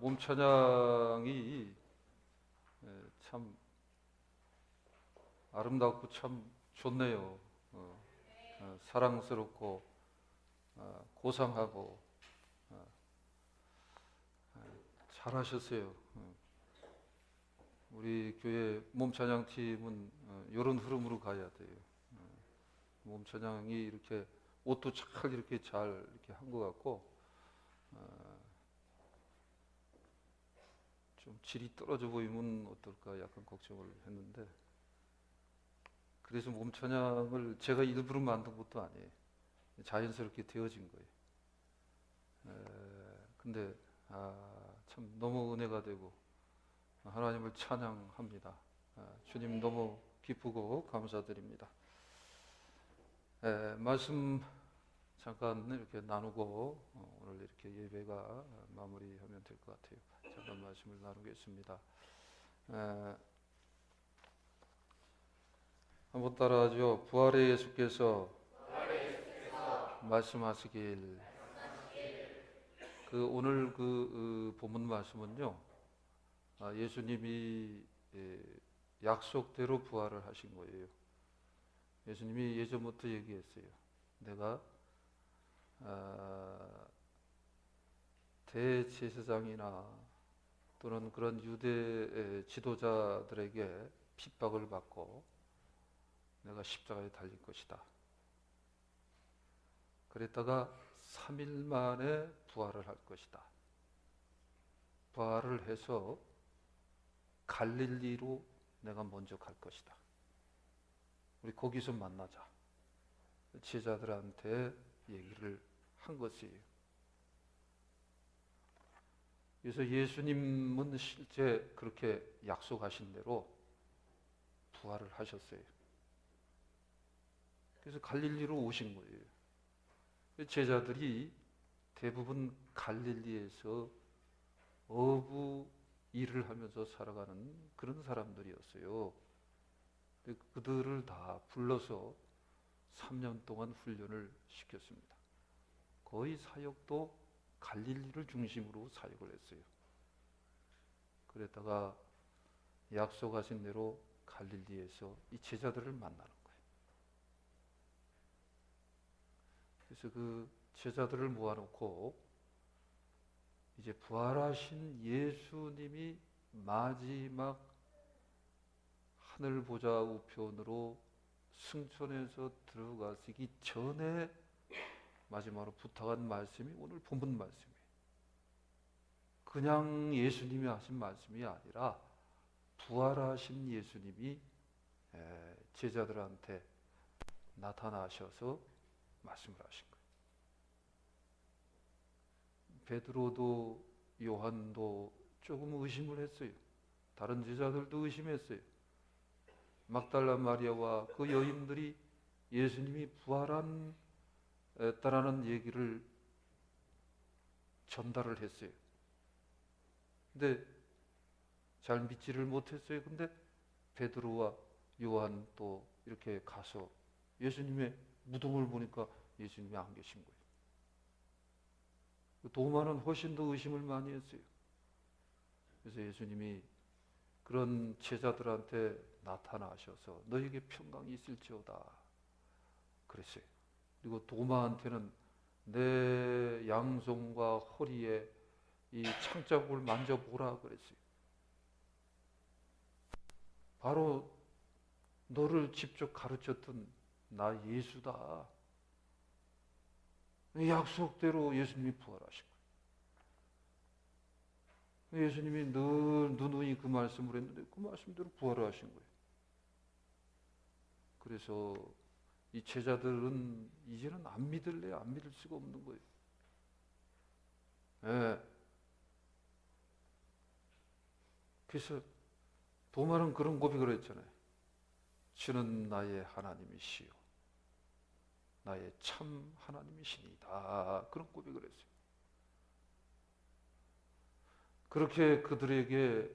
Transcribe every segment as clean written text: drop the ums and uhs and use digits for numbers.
몸 찬양이 참 아름답고 참 좋네요. 사랑스럽고 고상하고 잘하셨어요. 우리 교회 몸 찬양 팀은 이런 흐름으로 가야 돼요. 몸 찬양이 이렇게 옷도 잘 이렇게 잘 이렇게 한 것 같고 좀 질이 떨어져 보이면 어떨까 약간 걱정을 했는데, 그래서 몸 찬양을 제가 일부러 만든 것도 아니에요. 자연스럽게 되어진 거예요. 근데 참 너무 은혜가 되고 하나님을 찬양합니다. 주님 너무 기쁘고 감사드립니다. 말씀 잠깐 이렇게 나누고 오늘 이렇게 예배가 마무리하면 될 것 같아요. 잠깐 말씀을 나누겠습니다. 한번 따라하죠. 부활의 예수께서 말씀하시길. 오늘 본문 말씀은요, 예수님이 약속대로 부활을 하신 거예요. 예수님이 예전부터 얘기했어요. 내가 대제사장이나 또는 그런 유대 지도자들에게 핍박을 받고 내가 십자가에 달릴 것이다. 그랬다가 3일 만에 부활을 할 것이다. 부활을 해서 갈릴리로 내가 먼저 갈 것이다. 우리 거기서 만나자. 제자들한테 얘기를 한 것이에요. 그래서 예수님은 실제 그렇게 약속하신 대로 부활을 하셨어요. 그래서 갈릴리로 오신 거예요. 제자들이 대부분 갈릴리에서 어부 일을 하면서 살아가는 그런 사람들이었어요. 그들을 다 불러서 3년 동안 훈련을 시켰습니다. 거의 사역도 갈릴리를 중심으로 사역을 했어요. 그랬다가 약속하신 대로 갈릴리에서 이 제자들을 만나는 거예요. 그래서 그 제자들을 모아놓고 이제 부활하신 예수님이 마지막 하늘 보좌 우편으로 승천해서 들어가시기 전에 마지막으로 부탁한 말씀이 오늘 본문 말씀이에요. 그냥 예수님이 하신 말씀이 아니라 부활하신 예수님이 제자들한테 나타나셔서 말씀을 하신 거예요. 베드로도 요한도 조금 의심을 했어요. 다른 제자들도 의심했어요. 막달라 마리아와 그 여인들이 예수님이 부활했다라는 얘기를 전달을 했어요. 근데 잘 믿지를 못했어요. 근데 베드로와 요한 또 이렇게 가서 예수님의 무덤을 보니까 예수님이 안 계신 거예요. 도마는 훨씬 더 의심을 많이 했어요. 그래서 예수님이 그런 제자들한테 나타나셔서 너에게 평강이 있을지어다 그랬어요. 그리고 도마한테는 내 양손과 허리에 이 창자국을 만져보라 그랬어요. 바로 너를 직접 가르쳤던 나 예수다. 약속대로 예수님이 부활하신 거예요. 예수님이 늘 누누이 그 말씀을 했는데 그 말씀대로 부활을 하신 거예요. 그래서 이 제자들은 이제는 안 믿을래? 안 믿을 수가 없는 거예요. 그래서 도마는 그런 고백을 했잖아요. 주는 나의 하나님이시요 나의 참 하나님이시니다. 그런 고백을 했어요. 그렇게 그들에게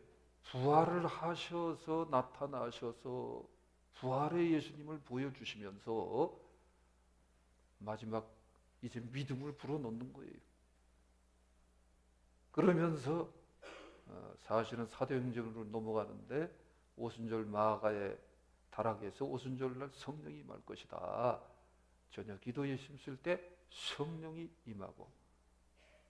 부활을 하셔서 나타나셔서 부활의 예수님을 보여주시면서 마지막 이제 믿음을 불어넣는 거예요. 그러면서 사실은 사도행전으로 넘어가는데 오순절 마가의 다락에서 오순절날 성령이 임할 것이다. 저녁 기도에 힘쓸 때 성령이 임하고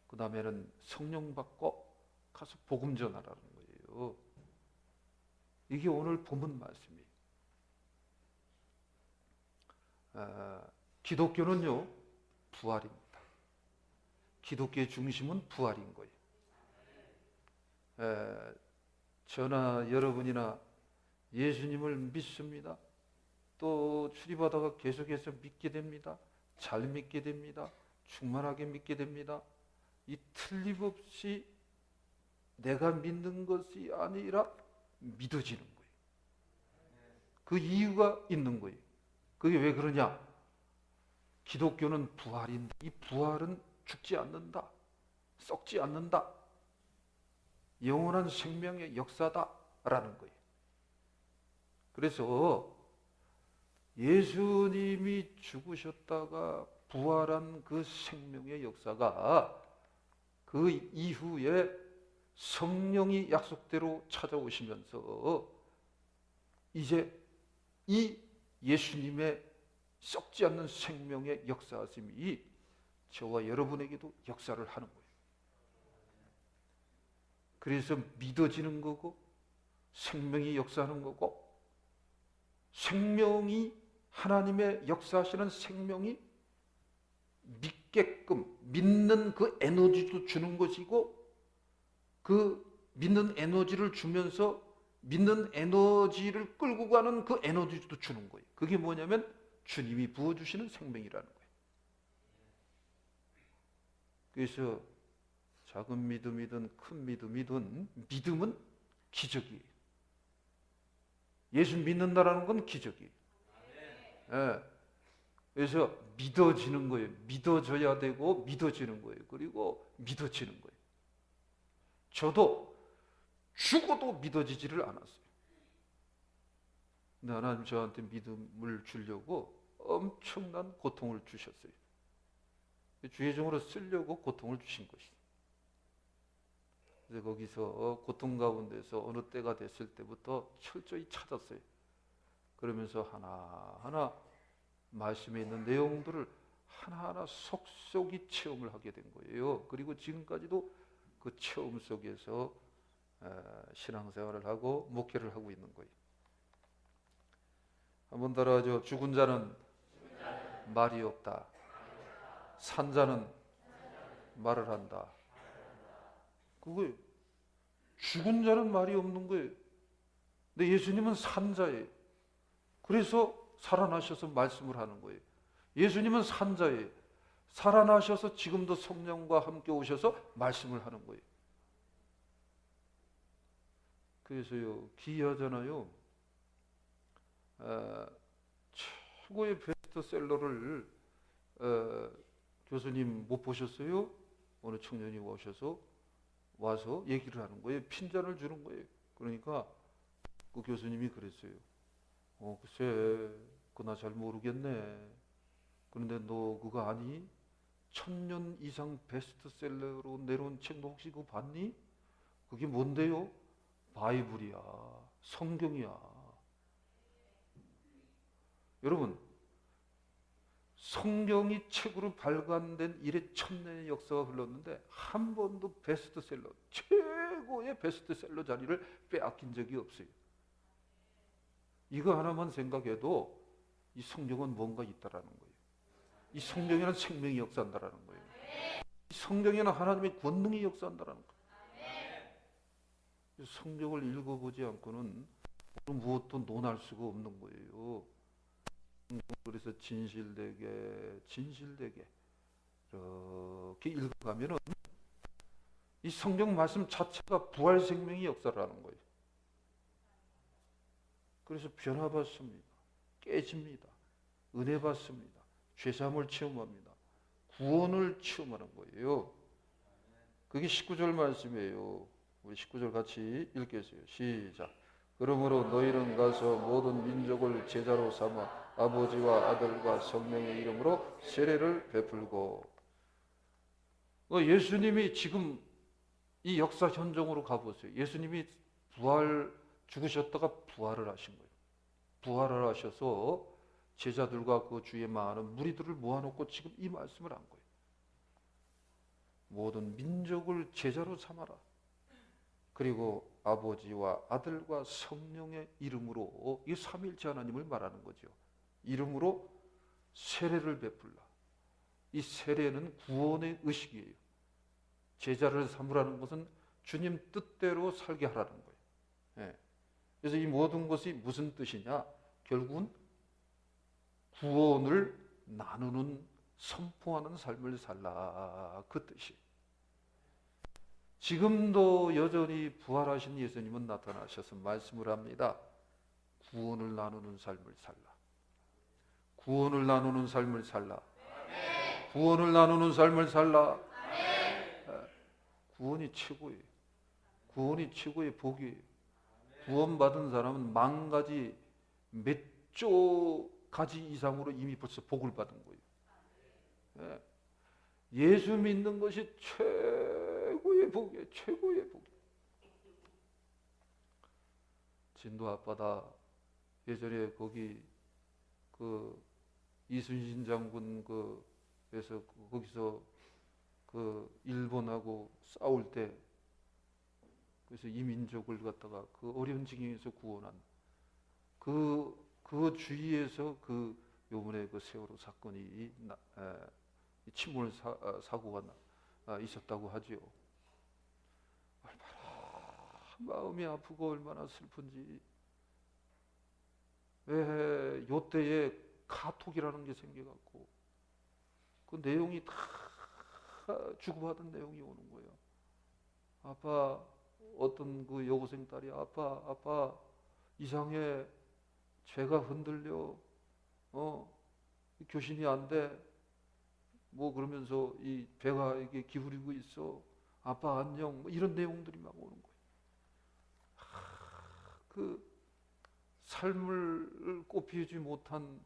그 다음에는 성령 받고 가서 복음 전하라는 거예요. 이게 오늘 본문 말씀이에요. 기독교는요 부활입니다. 기독교의 중심은 부활인 거예요. 저나 여러분이나 예수님을 믿습니다. 또 출입하다가 계속해서 믿게 됩니다. 잘 믿게 됩니다. 충만하게 믿게 됩니다. 이 틀림없이 내가 믿는 것이 아니라 믿어지는 거예요. 그 이유가 있는 거예요. 그게 왜 그러냐? 기독교는 부활인데 이 부활은 죽지 않는다. 썩지 않는다. 영원한 생명의 역사다라는 거예요. 그래서 예수님이 죽으셨다가 부활한 그 생명의 역사가 그 이후에 성령이 약속대로 찾아오시면서 이제 이 예수님의 썩지 않는 생명의 역사심이 저와 여러분에게도 역사를 하는 거예요. 그래서 믿어지는 거고 생명이 역사하는 거고 생명이 하나님의 역사하시는 생명이 믿게끔 믿는 그 에너지도 주는 것이고 그 믿는 에너지를 주면서 믿는 에너지를 끌고 가는 그 에너지도 주는 거예요. 그게 뭐냐면 주님이 부어주시는 생명이라는 거예요. 그래서 작은 믿음이든 큰 믿음이든 믿음은 기적이에요. 예수 믿는다라는 건 기적이에요. 예. 그래서 믿어지는 거예요. 믿어져야 되고 믿어지는 거예요. 그리고 믿어지는 거예요. 저도 죽어도 믿어지지를 않았어요. 근데 하나님 저한테 믿음을 주려고 엄청난 고통을 주셨어요. 주의종으로 쓰려고 고통을 주신 것이죠. 그래서 거기서 고통 가운데서 어느 때가 됐을 때부터 철저히 찾았어요. 그러면서 하나하나 말씀에 있는 내용들을 하나하나 속속이 체험을 하게 된 거예요. 그리고 지금까지도 그 체험 속에서 신앙생활을 하고 목회를 하고 있는 거예요. 한번 따라하죠. 죽은 자는 말이 없다. 산 자는 말을 한다. 그거예요. 죽은 자는 말이 없는 거예요. 근데 예수님은 산 자예요. 그래서 살아나셔서 말씀을 하는 거예요. 예수님은 산 자예요. 살아나셔서 지금도 성령과 함께 오셔서 말씀을 하는 거예요. 그래서요, 기이하잖아요. 최고의 베스트셀러를 교수님 못 보셨어요? 어느 청년이 와서 얘기를 하는 거예요. 핀잔을 주는 거예요. 그러니까 그 교수님이 그랬어요. 글쎄, 그나 잘 모르겠네. 그런데 너 그거 아니? 1000년 이상 베스트셀러로 내려온 책 너 혹시 그거 봤니? 그게 뭔데요? 바이블이야. 성경이야. 여러분, 성경이 책으로 발간된 이래 1000년의 역사가 흘렀는데 한 번도 베스트셀러, 최고의 베스트셀러 자리를 빼앗긴 적이 없어요. 이거 하나만 생각해도 이 성경은 뭔가 있다라는 거예요. 이 성경에는 생명이 역사한다라는 거예요. 이 성경에는 하나님의 권능이 역사한다라는 거예요. 성경을 읽어보지 않고는 무엇도 논할 수가 없는 거예요. 그래서 진실되게 이렇게 읽어가면은 이 성경 말씀 자체가 부활 생명이 역사라는 거예요. 그래서 변화받습니다. 깨집니다. 은혜 받습니다. 죄사함을 체험합니다. 구원을 체험하는 거예요. 그게 19절 말씀이에요. 우리 19절 같이 읽겠어요. 시작. 그러므로 너희는 가서 모든 민족을 제자로 삼아 아버지와 아들과 성령의 이름으로 세례를 베풀고. 예수님이 지금 이 역사 현장으로 가보세요. 예수님이 죽으셨다가 부활을 하신 거예요. 부활을 하셔서 제자들과 그 주위에 많은 무리들을 모아놓고 지금 이 말씀을 한 거예요. 모든 민족을 제자로 삼아라. 그리고 아버지와 아들과 성령의 이름으로, 이 삼위일체 하나님을 말하는 거죠. 이름으로 세례를 베풀라. 이 세례는 구원의 의식이에요. 제자를 삼으라는 것은 주님 뜻대로 살게 하라는 거예요. 예. 그래서 이 모든 것이 무슨 뜻이냐? 결국은 구원을 나누는, 선포하는 삶을 살라, 그 뜻이. 지금도 여전히 부활하신 예수님은 나타나셔서 말씀을 합니다. 구원을 나누는 삶을 살라. 구원을 나누는 삶을 살라. 구원을 나누는 삶을 살라. 구원이 최고예요. 구원이 최고의 복이에요. 구원받은 사람은 만 가지, 몇 조 가지 이상으로 이미 벌써 복을 받은 거예요. 예수 믿는 것이 최고의 복이에요. 최고의 복. 진도 앞바다, 예전에 거기 그 이순신 장군 그래서 거기서 그 일본하고 싸울 때, 그래서 이 민족을 갖다가 그 어려운 지경에서 구원한 그 주위에서 그 요번에 그 세월호 사건이 침몰 사고가 있었다고 하죠. 얼마나 마음이 아프고 얼마나 슬픈지. 왜 요때에 카톡이라는 게 생겨갖고 그 내용이 다 주고받은 내용이 오는 거예요. 아빠, 어떤 그 여고생 딸이 아빠 이상해, 죄가 흔들려, 교신이 안 돼, 뭐 그러면서 이 배가 이게 기울이고 있어, 아빠 안녕, 뭐 이런 내용들이 막 오는 거예요. 그 삶을 꽃피우지 못한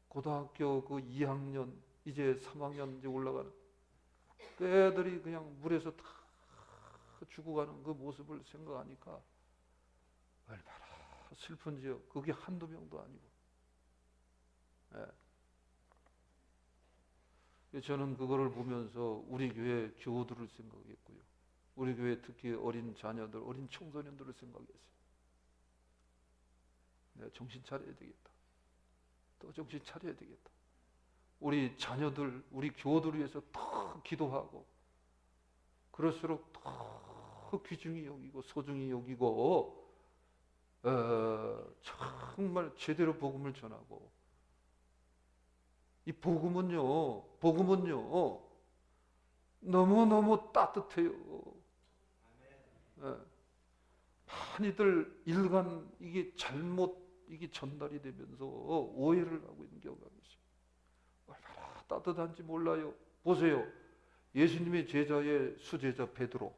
고등학교 그 2학년, 이제 3학년 이제 올라가는 그 애들이 그냥 물에서 다 죽어가는 그 모습을 생각하니까 얼마나 슬픈지요. 그게 한두 명도 아니고. 저는 그거를 보면서 우리 교회 교우들을 생각했고요. 우리 교회 특히 어린 자녀들, 어린 청소년들을 생각했어요. 내가 정신 차려야 되겠다. 또 정신 차려야 되겠다. 우리 자녀들, 우리 교우들을 위해서 더 기도하고, 그럴수록 더 귀중히 여기고 소중히 여기고, 정말 제대로 복음을 전하고. 이 복음은요 너무너무 따뜻해요. 많이들 일간 이게 잘못 이게 전달이 되면서 오해를 하고 있는 경우가 있어요. 얼마나 따뜻한지 몰라요. 보세요. 예수님의 제자의 수제자 베드로.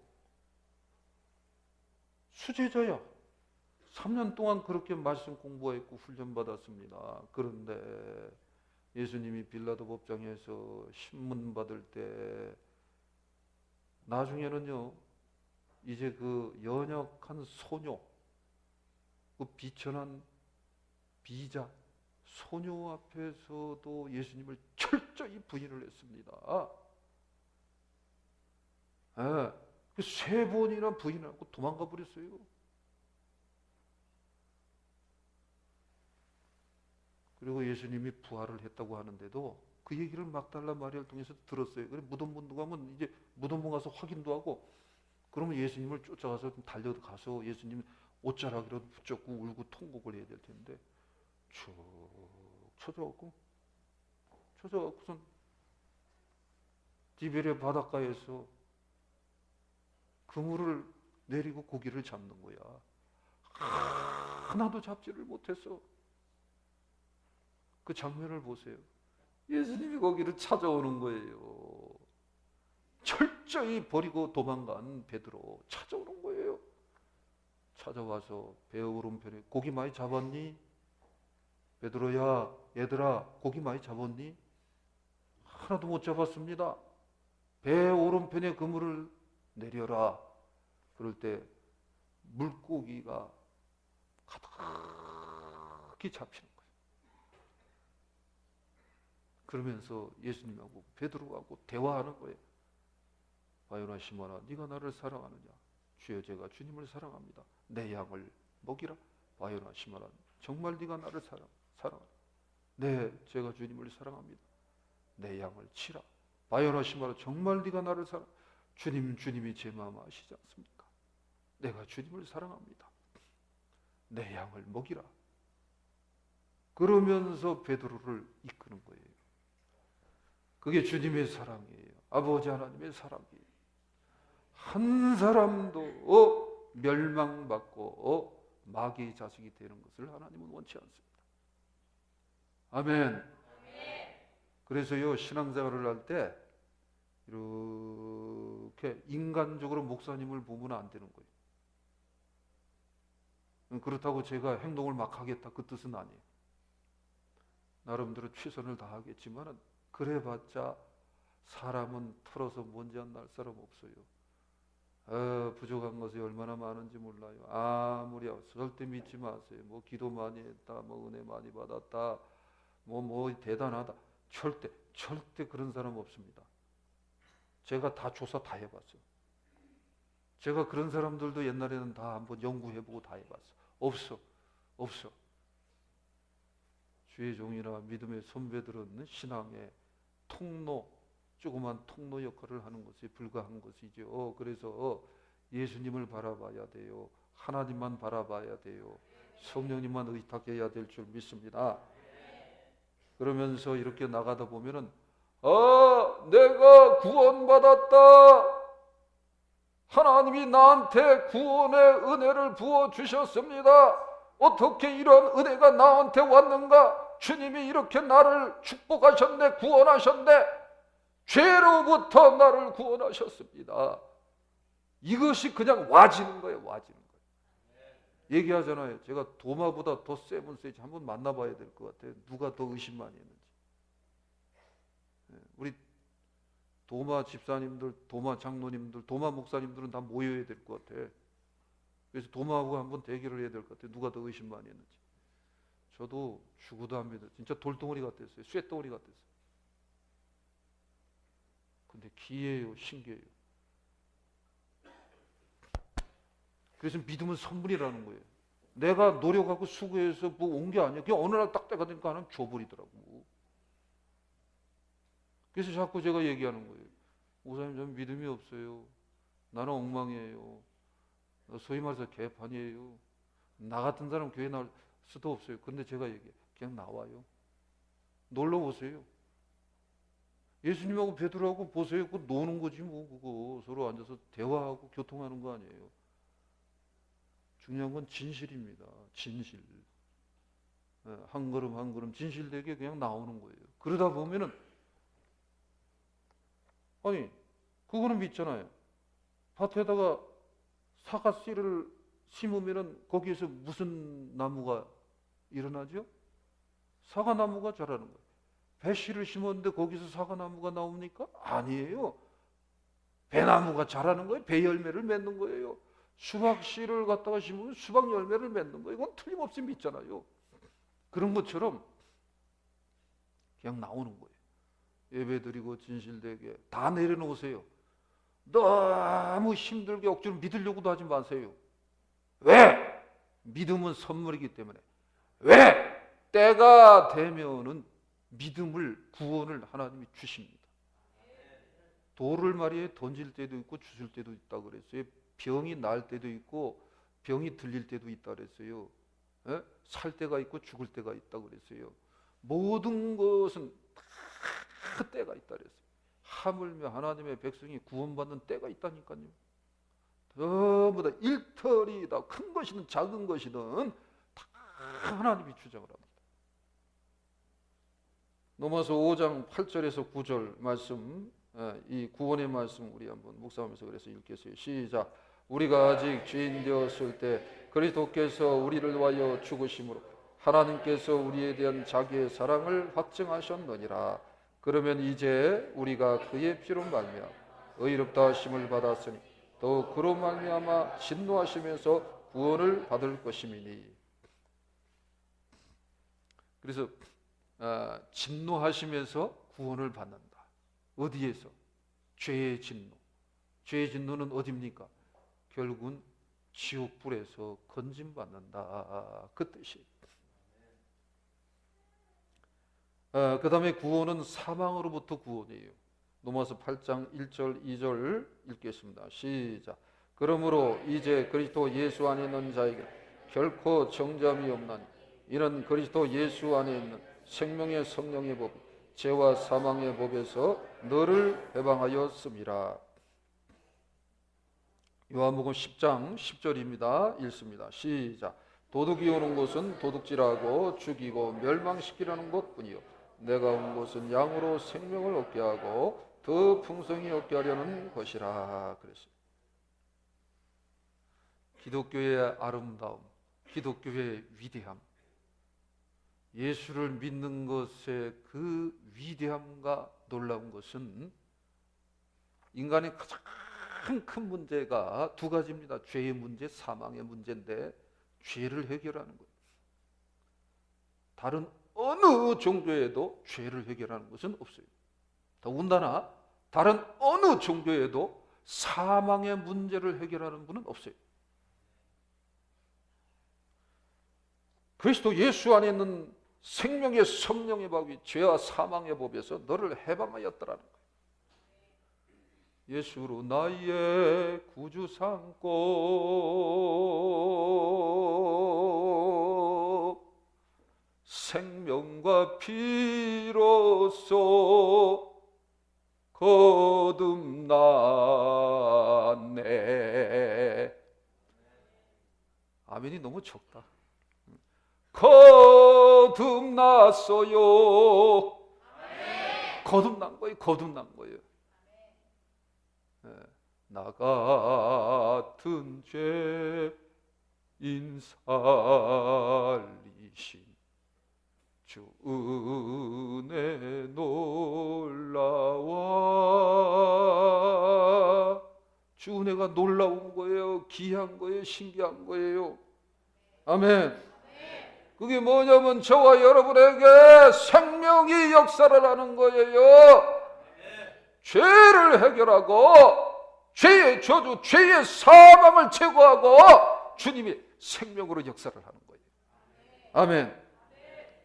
수제자야. 3년 동안 그렇게 말씀 공부했고 훈련받았습니다. 그런데 예수님이 빌라도 법정에서 신문 받을 때 나중에는요, 이제 그 연약한 소녀, 그 비천한 비자 소녀 앞에서도 예수님을 철저히 부인을 했습니다. 그 3번이나 부인하고 도망가 버렸어요. 그리고 예수님이 부활을 했다고 하는데도 그 얘기를 막달라 마리아를 통해서 들었어요. 그래 무덤 본도 가면 이제 무덤 가서 확인도 하고, 그러면 예수님을 쫓아가서 달려가서 예수님 옷자락이라도 붙잡고 울고 통곡을 해야 될 텐데 쭉 쳐져갖고선 디베레 바닷가에서 그물을 내리고 고기를 잡는 거야. 하나도 잡지를 못했어. 그 장면을 보세요. 예수님이 거기를 찾아오는 거예요. 철저히 버리고 도망간 베드로 찾아오는 거예요. 찾아와서 배 오른편에 고기 많이 잡았니? 베드로야, 얘들아, 고기 많이 잡았니? 하나도 못 잡았습니다. 배 오른편에 그물을 내려라. 그럴 때 물고기가 가득히 잡히는 거예요. 그러면서 예수님하고 베드로하고 대화하는 거예요. 바요나 시몬아, 네가 나를 사랑하느냐? 주여, 제가 주님을 사랑합니다. 내 양을 먹이라. 바요나 시몬아, 정말 네가 나를 사랑하느냐? 네, 제가 주님을 사랑합니다. 내 양을 치라. 바요나 시몬아, 정말 네가 나를 주님이 제 마음 아시지 않습니까? 내가 주님을 사랑합니다. 내 양을 먹이라. 그러면서 베드로를 이끄는 거예요. 그게 주님의 사랑이에요. 아버지 하나님의 사랑이에요. 한 사람도 멸망받고 마귀의 자식이 되는 것을 하나님은 원치 않습니다. 아멘. 그래서요, 신앙생활을 할 때 이렇게 인간적으로 목사님을 보면 안 되는 거예요. 그렇다고 제가 행동을 막 하겠다, 그 뜻은 아니에요. 나름대로 최선을 다하겠지만 그래봤자 사람은 털어서 먼지 안 날 사람 없어요. 부족한 것이 얼마나 많은지 몰라요. 아무리 절대 믿지 마세요. 뭐 기도 많이 했다, 뭐 은혜 많이 받았다, 뭐 대단하다. 절대 그런 사람 없습니다. 제가 다 조사 다 해봤어요. 제가 그런 사람들도 옛날에는 다 한번 연구해보고 다 해봤어. 없어. 주의 종이나 믿음의 선배들은 신앙의 조그만 통로 역할을 하는 것에 불과한 것이죠. 그래서 예수님을 바라봐야 돼요. 하나님만 바라봐야 돼요. 성령님만 의탁해야 될 줄 믿습니다. 그러면서 이렇게 나가다 보면은 내가 구원받았다. 하나님이 나한테 구원의 은혜를 부어주셨습니다. 어떻게 이런 은혜가 나한테 왔는가? 주님이 이렇게 나를 축복하셨네, 구원하셨네. 죄로부터 나를 구원하셨습니다. 이것이 그냥 와지는 거예요. 얘기하잖아요. 제가 도마보다 더 세면 세지. 한번 만나봐야 될 것 같아요. 누가 더 의심 많이 했는지. 우리 도마 집사님들, 도마 장로님들, 도마 목사님들은 다 모여야 될 것 같아. 그래서 도마하고 한번 대결을 해야 될 것 같아요. 누가 더 의심 많이 했는지. 저도 죽어도 합니다. 진짜 돌덩어리 같았어요. 쇠덩어리 같았어요. 근데 기예요, 신기해요. 그래서 믿음은 선물이라는 거예요. 내가 노력하고 수고해서 뭐 온 게 아니에요. 그냥 어느 날 딱 때가 되니까 하나님 줘버리더라고. 그래서 자꾸 제가 얘기하는 거예요. 목사님, 저는 믿음이 없어요. 나는 엉망이에요. 소위 말해서 개판이에요. 나 같은 사람 교회 나올 수도 없어요. 근데 제가 얘기해요. 그냥 나와요. 놀러 오세요. 예수님하고 베드로하고 보세요. 그거 노는 거지 뭐. 그거 서로 앉아서 대화하고 교통하는 거 아니에요. 중요한 건 진실입니다. 진실. 한 걸음 한 걸음 진실되게 그냥 나오는 거예요. 그러다 보면은 아니 그거는 믿잖아요. 밭에다가 사과 씨를 심으면은 거기에서 무슨 나무가 일어나죠? 사과나무가 자라는 거예요. 배씨를 심었는데 거기서 사과나무가 나옵니까? 아니에요. 배나무가 자라는 거예요. 배 열매를 맺는 거예요. 수박씨를 갖다가 심으면 수박 열매를 맺는 거예요. 이건 틀림없이 믿잖아요. 그런 것처럼 그냥 나오는 거예요. 예배드리고 진실되게 다 내려놓으세요. 너무 힘들게 억지로 믿으려고도 하지 마세요. 왜? 믿음은 선물이기 때문에. 왜? 때가 되면은 믿음을, 구원을 하나님이 주십니다. 돌을 말이에요. 던질 때도 있고 주실 때도 있다 그랬어요. 병이 날 때도 있고 병이 들릴 때도 있다 그랬어요. 살 때가 있고 죽을 때가 있다 그랬어요. 모든 것은 다 때가 있다 그랬어요. 하물며 하나님의 백성이 구원받는 때가 있다니까요. 전부 다 일터리다. 큰 것이든 작은 것이든 다 하나님이 주장을 합니다. 로마서 5장 8절에서 9절 말씀, 이 구원의 말씀 우리 한번 묵상하면서 그래서 읽겠어요. 시작. 우리가 아직 죄인 되었을 때 그리스도께서 우리를 위하여 죽으심으로 하나님께서 우리에 대한 자기의 사랑을 확증하셨느니라. 그러면 이제 우리가 그의 피로 말미암아 의롭다 하심을 받았으니 또 그로 말미암아 진노하시면서 구원을 받을 것임이니. 그래서 진노하시면서 구원을 받는다. 어디에서? 죄의 진노. 죄의 진노는 어디입니까? 결국은 지옥불에서 건짐받는다, 그 뜻이에요. 그 다음에 구원은 사망으로부터 구원이에요. 로마서 8장 1절 2절 읽겠습니다. 시작. 그러므로 이제 그리스도 예수 안에 있는 자에게 결코 정죄함이 없나니 이는 그리스도 예수 안에 있는 생명의 성령의 법 죄와 사망의 법에서 너를 해방하였음이라. 요한복음 10장 10절입니다. 읽습니다. 시작. 도둑이 오는 것은 도둑질하고 죽이고 멸망시키려는 것뿐이요 내가 온 것은 양으로 생명을 얻게 하고 더 풍성히 얻게 하려는 것이라 그랬어요. 기독교의 아름다움, 기독교의 위대함, 예수를 믿는 것의 그 위대함과 놀라운 것은 인간의 가장 큰 문제가 두 가지입니다. 죄의 문제, 사망의 문제인데 죄를 해결하는 거예요. 다른 어느 종교에도 죄를 해결하는 것은 없어요. 더군다나 다른 어느 종교에도 사망의 문제를 해결하는 분은 없어요. 그리스도 예수 안에 있는 생명의 성령의 법이 죄와 사망의 법에서 너를 해방하였더라는 거예요. 예수로 나의 구주 삼고 생명과 피로써 거듭났네. 아멘이 너무 적다. 거듭났어요. 거듭난 거예요. 거듭난 거예요. 나 같은 죄인 살리신 주 은혜 놀라와. 주 은혜가 놀라운 거예요. 귀한 거예요. 신기한 거예요. 아멘. 그게 뭐냐면 저와 여러분에게 생명이 역사를 하는 거예요. 죄를 해결하고 죄의 저주, 죄의 사망을 제거하고 주님이 생명으로 역사를 하는 거예요. 아멘.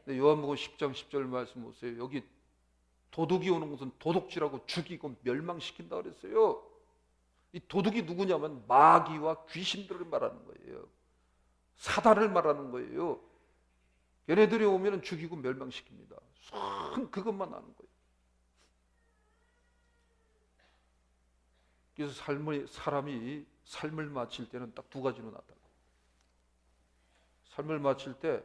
요한복음 10장 10절 말씀 보세요. 여기 도둑이 오는 것은 도둑질하고 죽이고 멸망시킨다 그랬어요. 이 도둑이 누구냐면 마귀와 귀신들을 말하는 거예요. 사단을 말하는 거예요. 얘네들이 오면 죽이고 멸망시킵니다. 그것만 하는 거예요. 그래서 사람이 삶을 마칠 때는 딱 두 가지로 나타나요. 삶을 마칠 때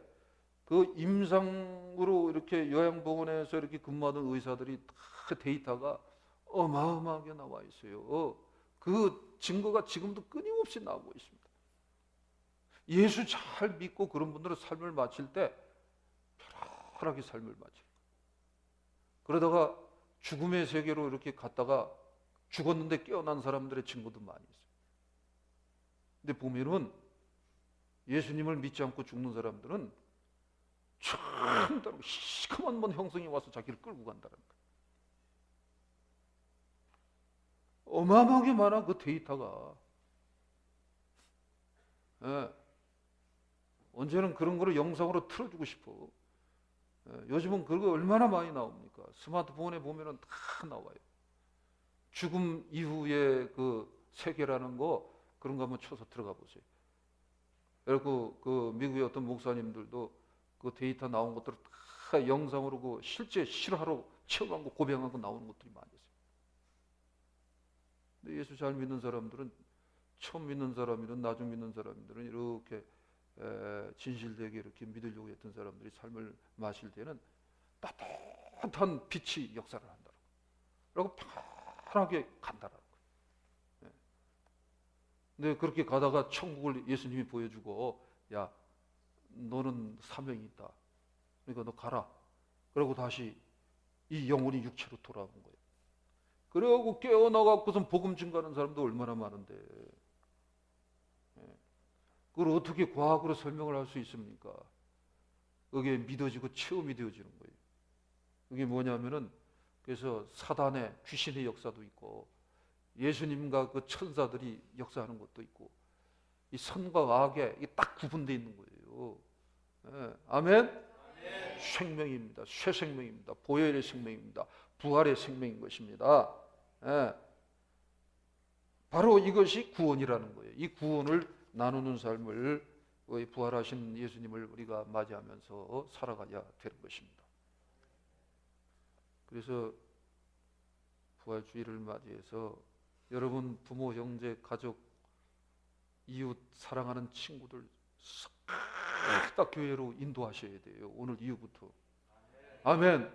그 임상으로 이렇게 요양병원에서 이렇게 근무하던 의사들이 다 데이터가 어마어마하게 나와 있어요. 그 증거가 지금도 끊임없이 나오고 있습니다. 예수 잘 믿고 그런 분들은 삶을 마칠 때 편안하게 삶을 마쳐요. 그러다가 죽음의 세계로 이렇게 갔다가 죽었는데 깨어난 사람들의 증거도 많이 있어요. 근데 보면은 예수님을 믿지 않고 죽는 사람들은 참다르고 시커먼 형성이 와서 자기를 끌고 간다는 거예요. 어마어마하게 많아 그 데이터가. 예. 언제는 그런 거를 영상으로 틀어주고 싶어. 예. 요즘은 그런 거 얼마나 많이 나옵니까? 스마트폰에 보면은 다 나와요. 죽음 이후의 그 세계라는 거 그런 거 한번 쳐서 들어가 보세요. 그리고 그 미국의 어떤 목사님들도 그 데이터 나온 것들을 다 영상으로 그 실제 실화로 체험한 거 고백한 거 나오는 것들이 많이 있어요. 근데 예수 잘 믿는 사람들은 처음 믿는 사람이든 나중 믿는 사람들은 이렇게 진실되게 이렇게 믿으려고 했던 사람들이 삶을 마실 때는 따뜻한 빛이 역사를 한다고. 그리고 편하게 간다라는 거예요. 근데 그렇게 가다가 천국을 예수님이 보여주고, 야, 너는 사명이 있다. 그러니까 너 가라. 그리고 다시 이 영혼이 육체로 돌아온 거예요. 그래갖고 깨어나갖고선 복음 증거하는 사람도 얼마나 많은데, 그걸 어떻게 과학으로 설명을 할 수 있습니까? 그게 믿어지고 체험이 되어지는 거예요. 그게 뭐냐면은, 그래서 사단의 귀신의 역사도 있고 예수님과 그 천사들이 역사하는 것도 있고, 이 선과 악에 딱 구분되어 있는 거예요. 예, 아멘? 생명입니다. 새 생명입니다. 보혈의 생명입니다. 부활의 생명인 것입니다. 예, 바로 이것이 구원이라는 거예요. 이 구원을 나누는 삶을, 부활하신 예수님을 우리가 맞이하면서 살아가야 되는 것입니다. 그래서 부활주의를 맞이해서 여러분 부모, 형제, 가족, 이웃, 사랑하는 친구들 싹 다 교회로 인도하셔야 돼요. 오늘 이후부터. 아멘.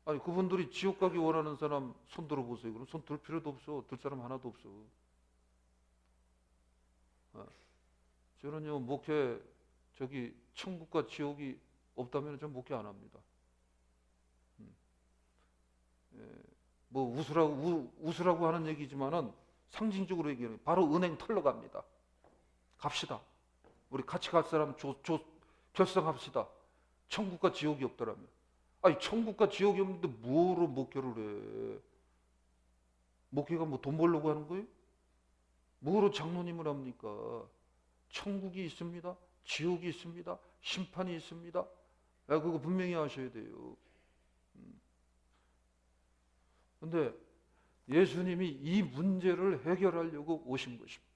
아니, 그분들이 지옥 가기 원하는 사람 손 들어보세요. 그럼 손 들 필요도 없어. 들 사람 하나도 없어. 저는요, 목회, 천국과 지옥이 없다면 전 목회 안 합니다. 뭐 웃으라고 하는 얘기지만은 상징적으로 얘기해요. 바로 은행 털러 갑니다. 갑시다. 우리 같이 갈 사람 결성합시다. 천국과 지옥이 없더라면. 아니, 천국과 지옥이 없는데 뭐로 목회를 해? 목회가 뭐 돈 벌려고 하는 거예요? 뭐로 장로님을 합니까? 천국이 있습니다. 지옥이 있습니다. 심판이 있습니다. 그거 분명히 아셔야 돼요. 근데 예수님이 이 문제를 해결하려고 오신 것입니다.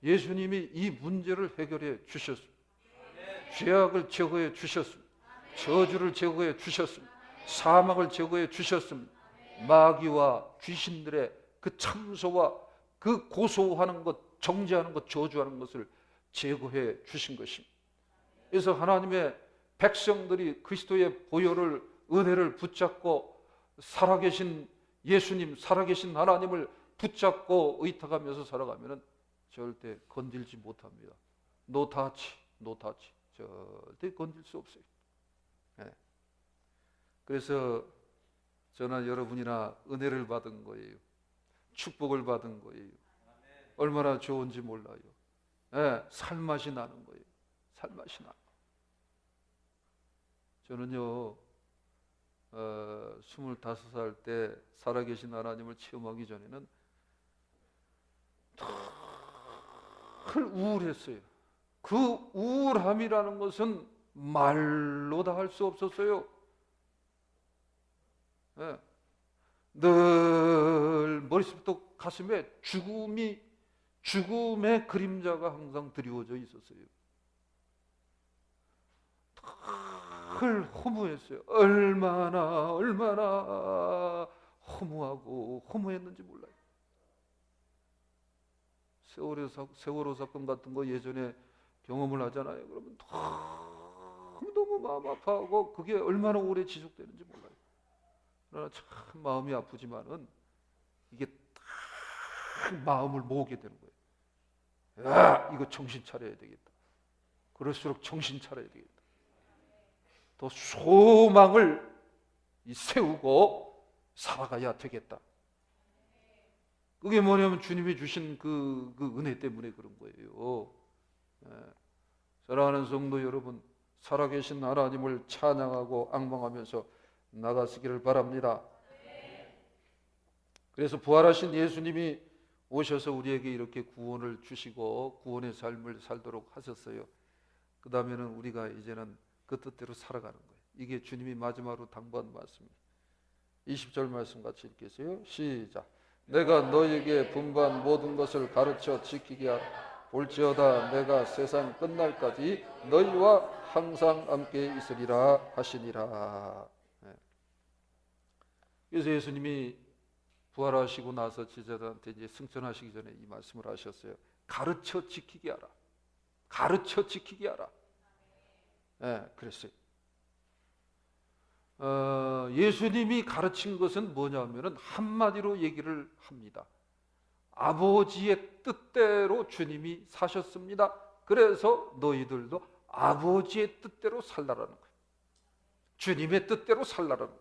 예수님이 이 문제를 해결해 주셨습니다. 죄악을 제거해 주셨습니다. 저주를 제거해 주셨습니다. 사망을 제거해 주셨습니다. 마귀와 귀신들의 그 참소와 그 고소하는 것, 정죄하는 것, 저주하는 것을 제거해 주신 것입니다. 그래서 하나님의 백성들이 그리스도의 보혈을, 은혜를 붙잡고 살아계신 예수님, 살아계신 하나님을 붙잡고 의탁하면서 살아가면 절대 건들지 못합니다. No touch, no touch. 절대 건들 수 없어요. 네. 그래서 저나 여러분이나 은혜를 받은 거예요. 축복을 받은 거예요. 얼마나 좋은지 몰라요. 네, 살맛이 나는 거예요. 살맛이 나는 거예요. 저는요, 25살 때 살아계신 하나님을 체험하기 전에는 늘 우울했어요. 그 우울함이라는 것은 말로 다 할 수 없었어요. 네. 늘 머릿속부터 가슴에 죽음의 그림자가 항상 드리워져 있었어요. 늘 허무했어요. 얼마나 허무하고 허무했는지 몰라요. 세월호 사건 같은 거 예전에 경험을 하잖아요. 그러면 너무 마음 아파하고 그게 얼마나 오래 지속되는지 몰라요. 그러나 참 마음이 아프지만은 이게 딱 마음을 모으게 되는 거예요. 야, 이거 정신 차려야 되겠다. 그럴수록 정신 차려야 되겠다. 더 소망을 세우고 살아가야 되겠다. 그게 뭐냐면 주님이 주신 그 은혜 때문에 그런 거예요. 사랑하는 성도 여러분, 살아계신 하나님을 찬양하고 앙망하면서 나가시기를 바랍니다. 그래서 부활하신 예수님이 오셔서 우리에게 이렇게 구원을 주시고 구원의 삶을 살도록 하셨어요. 그 다음에는 우리가 이제는 그 뜻대로 살아가는 거예요. 이게 주님이 마지막으로 당부한 말씀입니다. 20절 말씀 같이 읽겠어요. 시작. 내가 너에게 분부한 모든 것을 가르쳐 지키게 하라. 볼지어다 내가 세상 끝날까지 너희와 항상 함께 있으리라 하시니라. 그래서 예수님이 부활하시고 나서 제자들한테 이제 승천하시기 전에 이 말씀을 하셨어요. 가르쳐 지키게 하라. 가르쳐 지키게 하라. 그랬어요. 예수님이 가르친 것은 뭐냐면은 한마디로 얘기를 합니다. 아버지의 뜻대로 주님이 사셨습니다. 그래서 너희들도 아버지의 뜻대로 살라라는 거예요. 주님의 뜻대로 살라라는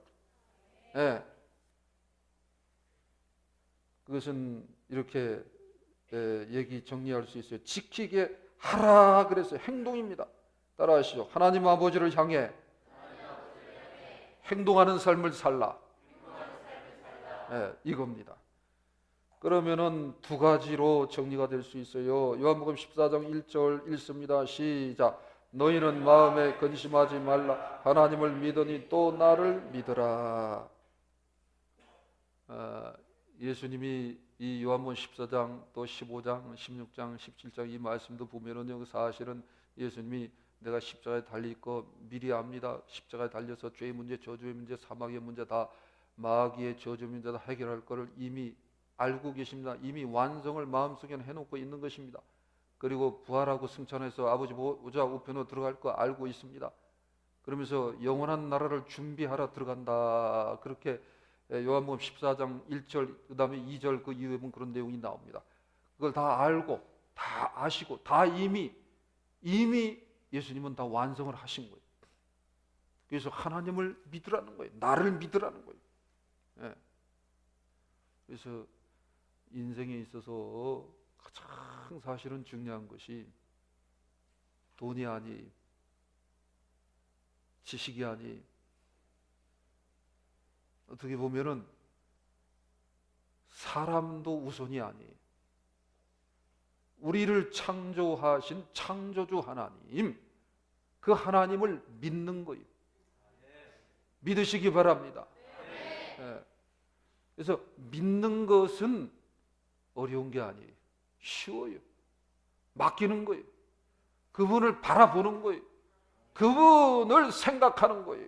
거예요. 그것은 이렇게 얘기 정리할 수 있어요. 지키게 하라 그래서 행동입니다. 따라하시죠. 하나님 아버지를 향해 행동하는 삶을 살라. 이겁니다. 그러면은 두 가지로 정리가 될 수 있어요. 요한복음 14장 1절 읽습니다. 시작. 너희는 마음에 근심하지 말라. 하나님을 믿으니 또 나를 믿으라. 예수님이 이 요한복음 14장 또 15장 16장 17장 이 말씀도 보면은요, 사실은 예수님이 내가 십자가에 달릴 거 미리 압니다. 십자가에 달려서 죄의 문제, 저주의 문제, 사망의 문제 다, 마귀의 저주 문제 다 해결할 거를 이미 알고 계십니다. 이미 완성을 마음속에 해놓고 있는 것입니다. 그리고 부활하고 승천해서 아버지 보좌 우편으로 들어갈 거 알고 있습니다. 그러면서 영원한 나라를 준비하러 들어간다. 그렇게 요한복음 14장 1절 그 다음에 2절 그 이후에 보면 그런 내용이 나옵니다. 그걸 다 알고 다 아시고 다 이미 예수님은 다 완성을 하신 거예요. 그래서 하나님을 믿으라는 거예요. 나를 믿으라는 거예요. 그래서 인생에 있어서 가장 사실은 중요한 것이 돈이 아니, 지식이 아니, 어떻게 보면은 사람도 우선이 아니, 우리를 창조하신 창조주 하나님, 그 하나님을 믿는 거예요. 믿으시기 바랍니다. 그래서 믿는 것은 어려운 게 아니에요. 쉬워요. 맡기는 거예요. 그분을 바라보는 거예요. 그분을 생각하는 거예요.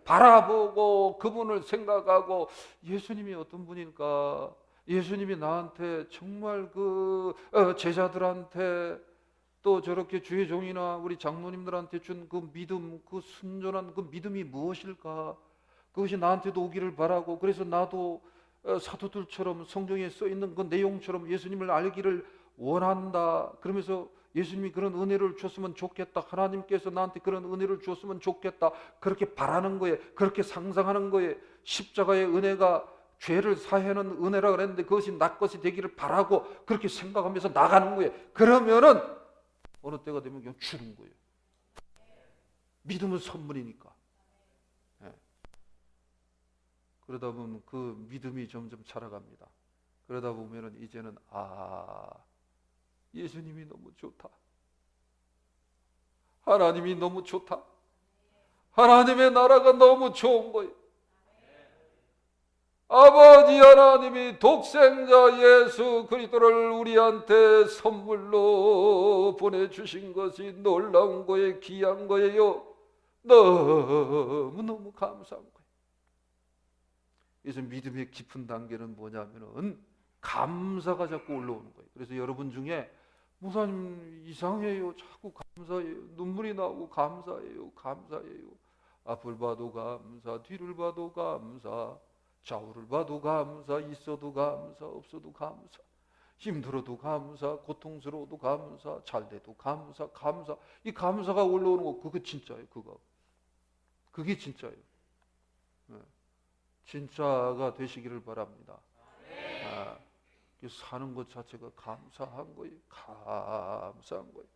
바라보고 그분을 생각하고, 예수님이 어떤 분일까? 예수님이 나한테 정말 제자들한테 또 저렇게 주의 종이나 우리 장로님들한테 준 그 믿음, 그 순전한 그 믿음이 무엇일까? 그것이 나한테도 오기를 바라고, 그래서 나도 사도들처럼 성경에 써 있는 그 내용처럼 예수님을 알기를 원한다. 그러면서 예수님이 그런 은혜를 줬으면 좋겠다. 하나님께서 나한테 그런 은혜를 줬으면 좋겠다. 그렇게 바라는 거예요. 그렇게 상상하는 거예요. 십자가의 은혜가 죄를 사하는 은혜라 그랬는데 그것이 나 것이 되기를 바라고 그렇게 생각하면서 나가는 거예요. 그러면은 어느 때가 되면 그냥 주는 거예요. 믿음은 선물이니까. 그러다 보면 그 믿음이 점점 자라갑니다. 그러다 보면은 이제는 예수님이 너무 좋다. 하나님이 너무 좋다. 하나님의 나라가 너무 좋은 거예요. 아버지 하나님이 독생자 예수 그리스도를 우리한테 선물로 보내주신 것이 놀라운 거예요. 귀한 거예요. 너무너무 감사한 거예요. 그래서 믿음의 깊은 단계는 뭐냐면은 감사가 자꾸 올라오는 거예요. 그래서 여러분 중에 목사님 이상해요. 자꾸 감사해요. 눈물이 나오고 감사해요. 앞을 봐도 감사, 뒤를 봐도 감사, 좌우를 봐도 감사, 있어도 감사, 없어도 감사, 힘들어도 감사, 고통스러워도 감사, 잘 돼도 감사. 이 감사가 올라오는 거 그거 진짜예요. 그게 진짜예요. 진짜가 되시기를 바랍니다. 사는 것 자체가 감사한 거예요. 감사한 거예요.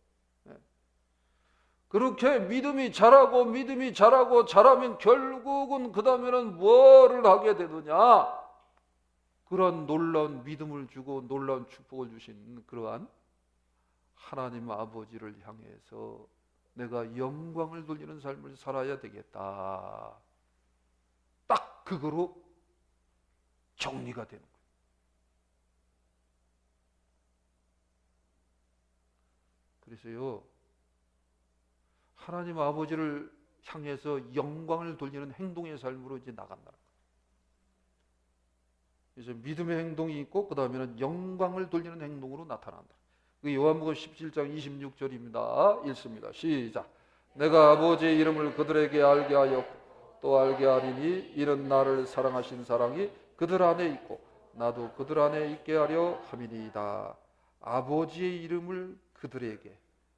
그렇게 믿음이 자라고 자라면 결국은 그 다음에는 뭐를 하게 되느냐? 그러한 놀라운 믿음을 주고 놀라운 축복을 주신 그러한 하나님 아버지를 향해서 내가 영광을 돌리는 삶을 살아야 되겠다. 딱 그거로 정리가 되는 거예요. 그래서요, 하나님 아버지를 향해서 영광을 돌리는 행동의 삶으로 이제 나간다. 그래서 믿음의 행동이 있고 그 다음에는 영광을 돌리는 행동으로 나타난다. 그 요한복음 17장 26절입니다. 읽습니다. 시작. 내가 아버지의 이름을 그들에게 알게 하였고 또 알게 하리니 이는 나를 사랑하신 사랑이 그들 안에 있고 나도 그들 안에 있게 하려 함이니이다. 아버지의 이름을 그들에게,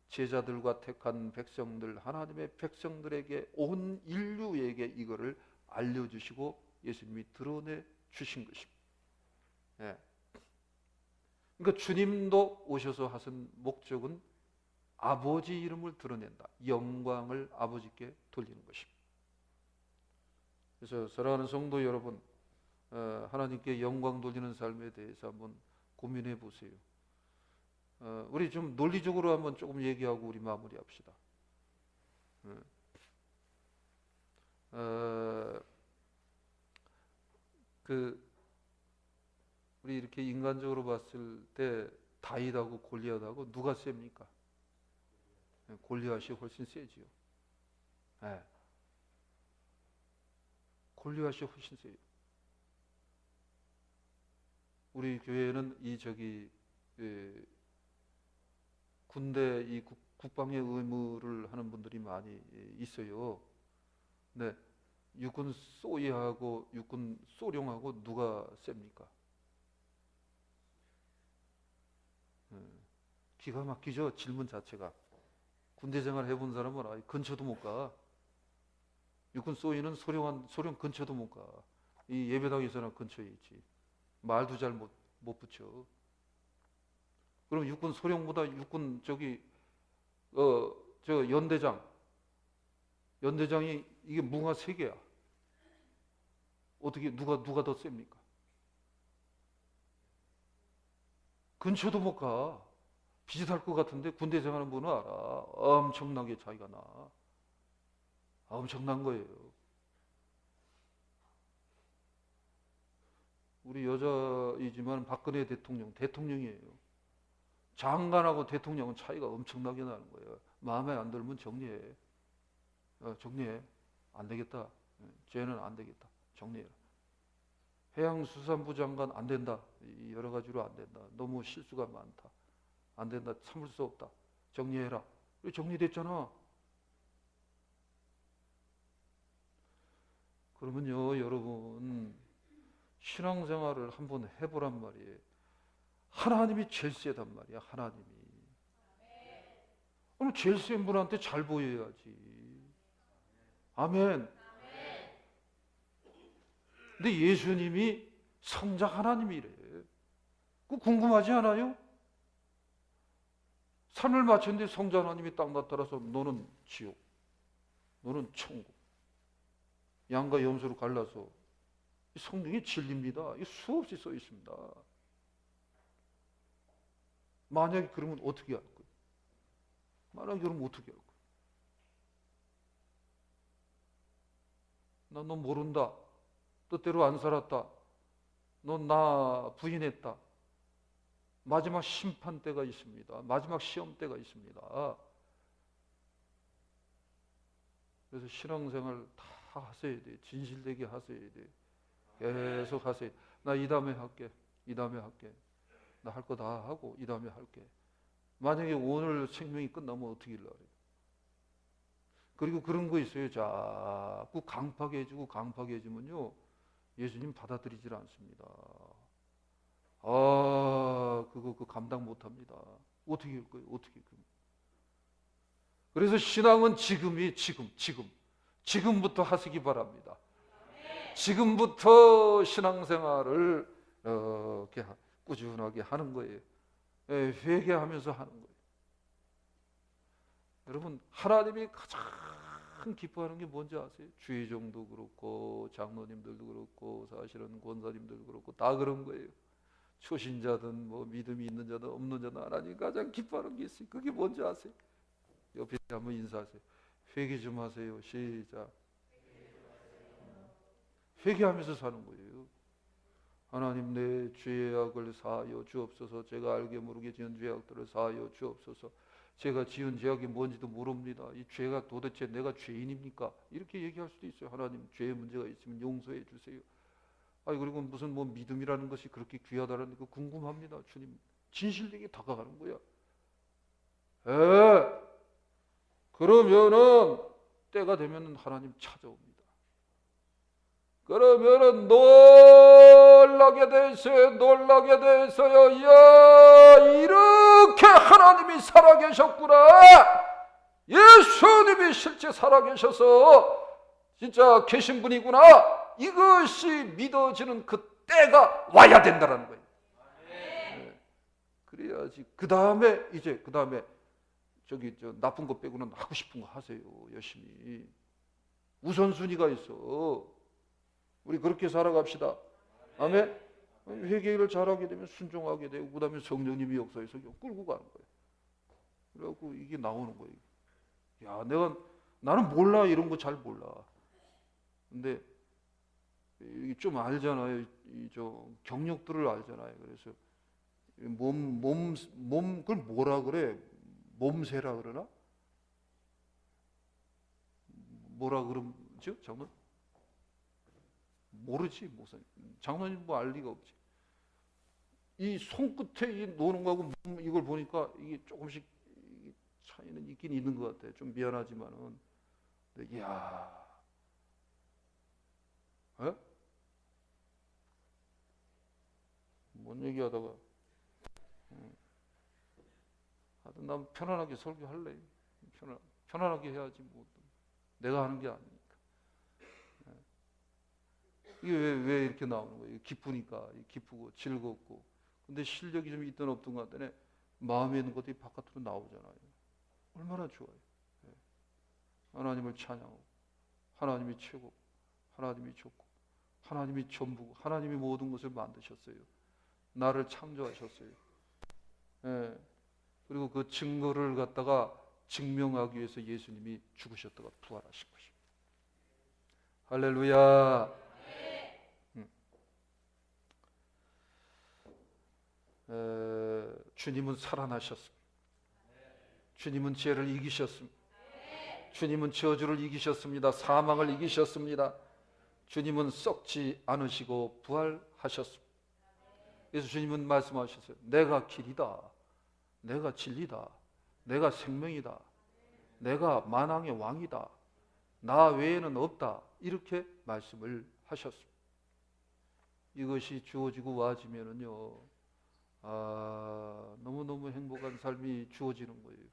제자들과 택한 백성들, 하나님의 백성들에게, 온 인류에게 이거를 알려주시고 예수님이 드러내 주신 것입니다. 예. 그러니까 주님도 오셔서 하신 목적은 아버지 이름을 드러낸다. 영광을 아버지께 돌리는 것입니다. 그래서 사랑하는 성도 여러분, 하나님께 영광 돌리는 삶에 대해서 한번 고민해 보세요. 우리 좀 논리적으로 한번 조금 얘기하고 우리 마무리합시다. 우리 이렇게 인간적으로 봤을 때 다윗하고 골리앗하고 누가 셉니까? 골리앗이 훨씬 세지요. 네. 골리앗이 훨씬 세요. 우리 교회는 군대 이 국방의 의무를 하는 분들이 많이 있어요. 네, 육군 쏘이하고 육군 쏘룡하고 누가 셉니까? 기가 막히죠. 질문 자체가. 군대 생활 해본 사람은 근처도 못 가. 육군 쏘이는 소령 근처도 못 가. 이 예배당에서나 근처에 있지. 말도 잘 못 붙여. 그럼 육군 소령보다 육군 연대장이 이게 무가 3개야. 어떻게 누가 더 셉니까? 근처도 못 가. 비슷할 것 같은데 군대 생활하는 분은 알아. 엄청나게 차이가 나. 엄청난 거예요. 우리 여자이지만 박근혜 대통령이에요. 장관하고 대통령은 차이가 엄청나게 나는 거예요. 마음에 안 들면 정리해. 정리해. 안 되겠다. 쟤는 안 되겠다. 정리해라. 해양수산부 장관 안 된다. 여러 가지로 안 된다. 너무 실수가 많다. 안 된다. 참을 수 없다. 정리해라. 정리됐잖아. 그러면요, 여러분, 신앙생활을 한번 해보란 말이에요. 하나님이 제일 세단 말이야. 하나님이. 그럼 제일 센 분한테 잘 보여야지. 아멘. 근데 예수님이 성자 하나님이래. 그거 궁금하지 않아요? 산을 맞췄는데 성자 하나님이 딱 나타나서 너는 지옥, 너는 천국. 양과 염소로 갈라서 성경이 진리입니다. 이 수없이 써 있습니다. 만약에 그러면 어떻게 할 거예요? 만약에 그러면 어떻게 할 거예요? 나 너 모른다. 뜻대로 안 살았다. 너 나 부인했다. 마지막 심판 때가 있습니다. 마지막 시험 때가 있습니다. 그래서 신앙생활 다 하셔야 돼. 진실되게 하셔야 돼. 계속 하세요. 나 이 다음에 할게. 이 다음에 할게. 나 할 거 다 하고 이 다음에 할게. 만약에 오늘 생명이 끝나면 어떻게 하려고 그래요? 그리고 그런 거 있어요. 자꾸 강팍해 해주면요, 예수님 받아들이질 않습니다. 그거 감당 못합니다. 어떻게 할 거예요? 어떻게? 그래서 신앙은 지금부터 하시기 바랍니다. 지금부터 신앙생활을 이렇게 꾸준하게 하는 거예요. 회개하면서 하는 거예요. 여러분, 하나님이 가장 기뻐하는 게 뭔지 아세요? 주의종도 그렇고 장로님들도 그렇고 사실은 권사님들도 그렇고 다 그런 거예요. 초신자든 뭐 믿음이 있는 자든 없는 자든 하나님이 가장 기뻐하는 게 있어요. 그게 뭔지 아세요? 옆에 한번 인사하세요. 회개 좀 하세요. 시작. 회개하면서 사는 거예요. 하나님, 내 죄악을 사하여 주옵소서. 제가 알게 모르게 지은 죄악들을 사하여 주옵소서. 제가 지은 죄악이 뭔지도 모릅니다. 이 죄가 도대체 내가 죄인입니까? 이렇게 얘기할 수도 있어요. 하나님, 죄의 문제가 있으면 용서해 주세요. 그리고 무슨 믿음이라는 것이 그렇게 귀하다는 거 궁금합니다. 주님, 진실되게 다가가는 거야. 그러면은 때가 되면은 하나님 찾아옵니다. 그러면은 놀라게 됐어요. 야, 이렇게 하나님이 살아계셨구나. 예수님이 실제 살아계셔서 진짜 계신 분이구나. 이것이 믿어지는 그 때가 와야 된다는 거예요. 그래야지. 그 다음에 저기 나쁜 거 빼고는 하고 싶은 거 하세요. 열심히. 우선순위가 있어. 우리 그렇게 살아갑시다. 아멘. 회개를 잘하게 되면 순종하게 되고, 그 다음에 성령님이 역사해서 끌고 가는 거예요. 그래갖고 이게 나오는 거예요. 야, 나는 몰라. 이런 거 잘 몰라. 근데 좀 알잖아요. 경력들을 알잖아요. 그래서 그걸 뭐라 그래? 몸새라 그러나? 뭐라 그러죠? 장로님? 모르지, 목사님. 장로님 뭐 알 리가 없지. 이 손끝에 이 노는 거하고 이걸 보니까 이게 조금씩 차이는 있긴 있는 것 같아요. 좀 미안하지만은. 근데 이야, 에? 뭔 얘기하다가 하여튼 난 편안하게 설교할래. 편안하게 해야지 뭐. 내가 하는 게 아니니까. 이게 왜 이렇게 나오는 거예요? 기쁘니까. 기쁘고 즐겁고. 근데 실력이 좀 있든 없든 간에 마음에 있는 것들이 바깥으로 나오잖아요. 얼마나 좋아요. 하나님을 찬양하고, 하나님이 최고, 하나님이 좋고, 하나님이 전부고, 하나님이 모든 것을 만드셨어요. 나를 창조하셨어요. 그리고 그 증거를 갖다가 증명하기 위해서 예수님이 죽으셨다가 부활하신 것입니다. 할렐루야. 주님은 살아나셨습니다. 주님은 죄를 이기셨습니다. 주님은 저주를 이기셨습니다. 사망을 이기셨습니다. 주님은 썩지 않으시고 부활하셨습니다. 그래서 주님은 말씀하셨어요. 내가 길이다. 내가 진리다. 내가 생명이다. 내가 만왕의 왕이다. 나 외에는 없다. 이렇게 말씀을 하셨습니다. 이것이 주어지고 와지면은요, 너무너무 행복한 삶이 주어지는 거예요.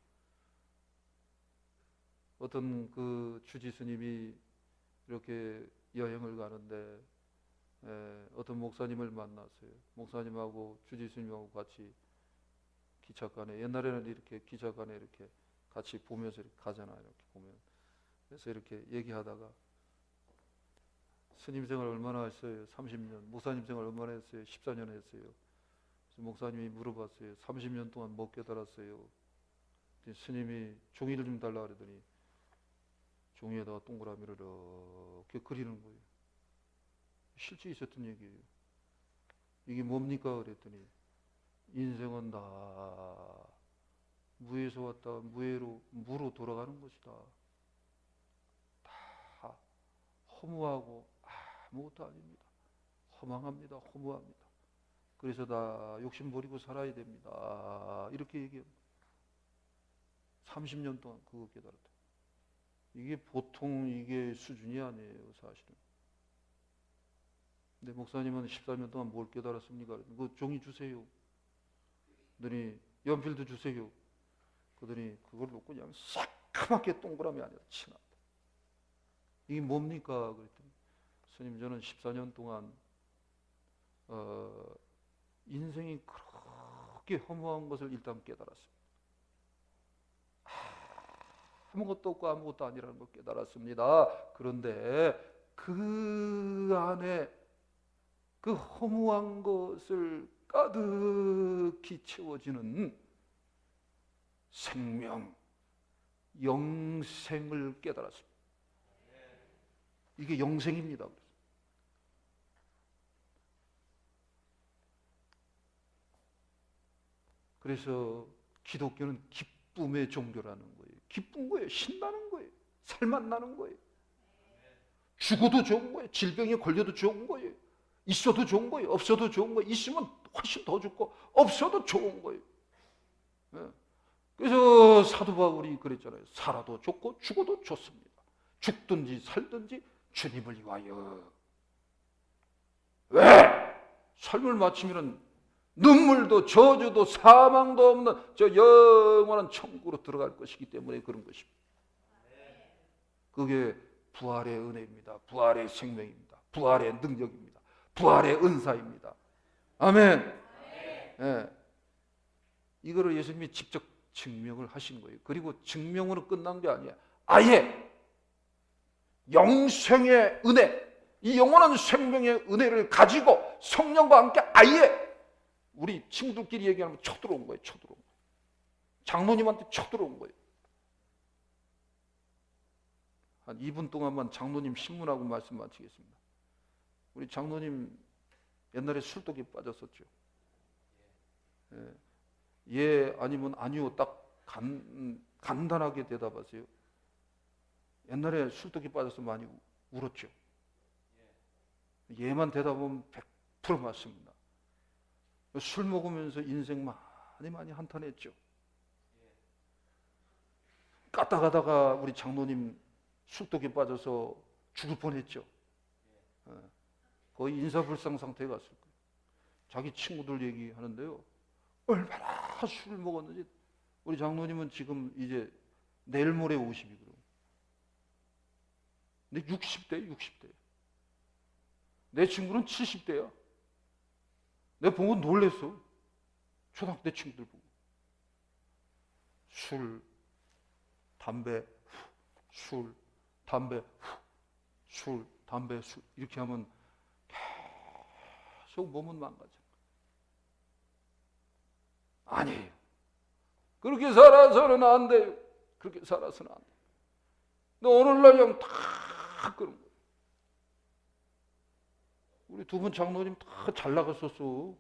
어떤 그 주지스님이 이렇게 여행을 가는데 어떤 목사님을 만났어요. 목사님하고 주지스님하고 같이 기차간에, 옛날에는 이렇게 기차간에 이렇게 같이 보면서 이렇게 가잖아요. 이렇게 보면. 그래서 이렇게 얘기하다가 스님 생활 얼마나 했어요? 30년. 목사님 생활 얼마나 했어요? 14년 했어요. 그래서 목사님이 물어봤어요. 30년 동안 못 깨달았어요. 스님이 종이를 좀 달라 그러더니 종이에다가 동그라미를 이렇게 그리는 거예요. 실제 있었던 얘기예요. 이게 뭡니까? 그랬더니 인생은 다 무에서 왔다 무로 돌아가는 것이다. 다 허무하고 아무것도 아닙니다. 허망합니다. 허무합니다. 그래서 다 욕심 버리고 살아야 됩니다. 이렇게 얘기합니다. 30년 동안 그거 깨달았다. 이게 보통 이게 수준이 아니에요, 사실은. 근데 목사님은 14년 동안 뭘 깨달았습니까? 그 종이 주세요. 그러더니 연필도 주세요. 그러더니 그걸 놓고 그냥 새까맣게 동그라미 아니라 칠한다. 이게 뭡니까? 그랬더니 스님, 저는 14년 동안 인생이 그렇게 허무한 것을 일단 깨달았습니다. 아무것도 없고 아무것도 아니라는 걸 깨달았습니다. 그런데 그 안에 그 허무한 것을 가득히 채워지는 생명, 영생을 깨달았습니다. 이게 영생입니다. 그래서 기독교는 기쁨의 종교라는 거예요. 기쁜 거예요. 신나는 거예요. 살맛 나는 거예요. 죽어도 좋은 거예요. 질병에 걸려도 좋은 거예요. 있어도 좋은 거예요. 없어도 좋은 거예요. 있으면 훨씬 더 좋고 없어도 좋은 거예요. 그래서 사도 바울이 그랬잖아요. 살아도 좋고 죽어도 좋습니다. 죽든지 살든지 주님을 위하여. 왜? 삶을 마치면 눈물도 저주도 사망도 없는 저 영원한 천국으로 들어갈 것이기 때문에 그런 것입니다. 그게 부활의 은혜입니다. 부활의 생명입니다. 부활의 능력입니다. 부활의 은사입니다. 아멘. 네. 이거를 예수님이 직접 증명을 하신 거예요. 그리고 증명으로 끝난 게 아니야. 아예 영생의 은혜, 이 영원한 생명의 은혜를 가지고 성령과 함께 아예 우리 친구들끼리 얘기하면 쳐들어온 거예요. 쳐들어온 거예요. 장로님한테 쳐들어온 거예요. 한 2분 동안만 장로님 신문하고 말씀 마치겠습니다. 우리 장로님 옛날에 술독에 빠졌었죠. 예 아니면 아니요 딱 간단하게 대답하세요. 옛날에 술독에 빠져서 많이 울었죠. 예만 대답하면 100% 맞습니다. 술 먹으면서 인생 많이 한탄했죠. 까딱하다가 우리 장로님 술독에 빠져서 죽을 뻔했죠. 거의 인사불상 상태에 갔을 거예요. 자기 친구들 얘기하는데요. 얼마나 술을 먹었는지. 우리 장로님은 지금 이제 내일 모레 50이거든요. 근데 60대. 내 친구는 70대야. 내가 보고 놀랬어. 초등학교 친구들 보고. 술, 담배, 술, 담배, 술, 담배, 술. 이렇게 하면 계속 몸은 망가져. 아니에요. 그렇게 살아서는 안 돼요. 그렇게 살아서는 안 돼요. 근데 오늘날 형 다 그런 거예요. 우리 두 분 장로님 다 잘 나갔었어.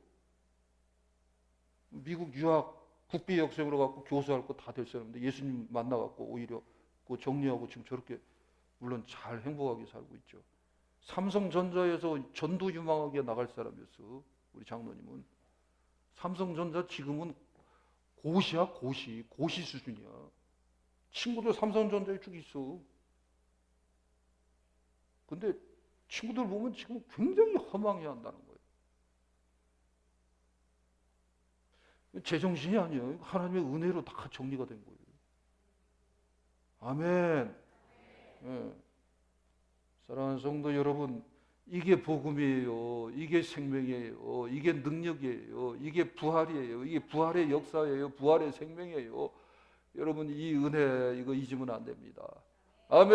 미국 유학 국비 학생으로 갖고 교수할 거 다 될 사람인데 예수님 만나갖고 오히려 그 정리하고 지금 저렇게 물론 잘 행복하게 살고 있죠. 삼성전자에서 전도 유망하게 나갈 사람이었어. 우리 장로님은. 삼성전자 지금은 고시야, 고시 수준이야. 친구들 삼성전자에 쭉 있어. 근데 친구들 보면 지금 굉장히 허망해 한다는 거예요. 제정신이 아니에요. 하나님의 은혜로 다 정리가 된 거예요. 아멘. 네. 사랑하는 성도 여러분, 이게 복음이에요. 이게 생명이에요. 이게 능력이에요. 이게 부활이에요. 이게 부활의 역사예요. 부활의 생명이에요. 여러분 이 은혜 이거 잊으면 안 됩니다. 아멘.